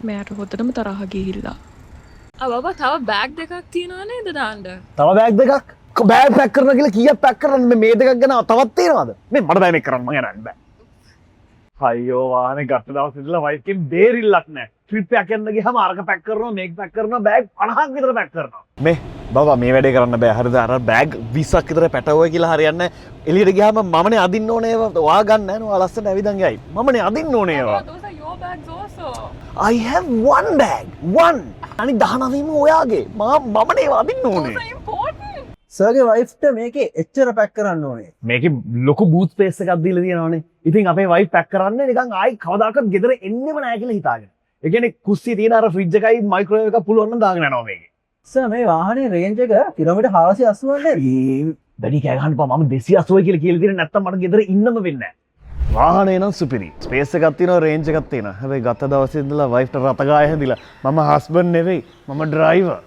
මෙයාට හොතටම තරහ ගිහිල්ලා. බබා තව බෑග් දෙකක් තියෙනවා නේද දාන්න? තව බෑග් දෙකක්? බෑග් පැක් කරනවා කියලා කීයක් පැක් කරන්නද මේ දෙකක් ගැන තවත් තියෙනවද? මේ මට බෑ මේක කරන්න මම යන්න බෑ. අයියෝ වාහනේ ගත්ත දවස් ඉඳලා වයිෆ් කින් බේරිල්ලක් නැහැ. ට්‍රිප් එකක් යන්න ගියාම අරක පැක් කරනවා මේක පැක් කරනවා බෑග් 50ක් විතර පැක් කරනවා. මේ බබා මේ වැඩේ කරන්න බෑ. හරිද? අර බෑග් 20ක් විතර පැටවුවා කියලා හරියන්නේ නැහැ. එළියට ගියාම මමනේ අදින්න ඕනේ ඒවා. ඔයා ගන්න නැහැ නේ. ඔයා ලස්සනට ඇවිදන් ගියයි. මමනේ අදින්න ඕනේ ඒවා. those are your bags also. I have one bag. One. අනිත් 19ම ඔයාගේ. මමනේ ඒවා අදින්න ඕනේ. Those are important. සර්ගේ වයිෆ්ට මේකේ එච්චර පැක් කරන්න ඕනේ. මේකේ ලොකු බූත් ස්පේස් එකක් දීලා තියෙනවානේ. ඉතින් අපේ වයිෆ් පැක් කරන්නේ නිකන් ආයි කවදාකවත් ගෙදර එන්නෙම නැහැ කියලා හිතාගෙන. ඒ කියන්නේ කුස්සිය තියෙන අර ෆ්‍රිජ් එකයි මයික්‍රෝවේව් එකක් පුළුවන් නම් දාගෙන යනවා මේකේ. සර් මේ වාහනේ රේන්ජ් එක කිලෝමීටර් 480 නේද? වැඩි කෑ ගහන්න පා මම 280 කියලා කියලා නැත්තම් මට ගෙදර ඉන්නම වෙන්නේ නැහැ. වාහනේ නම් සුපිරි. ස්පේස් එකක් තියෙනවා රේන්ජ් එකක් තියෙනවා. හැබැයි ගත දවසේ ඉඳලා වයිෆ්ට රත ගාය හැදිලා මම හස්බන්ඩ් නෙවෙයි මම ඩ්‍රයිවර්.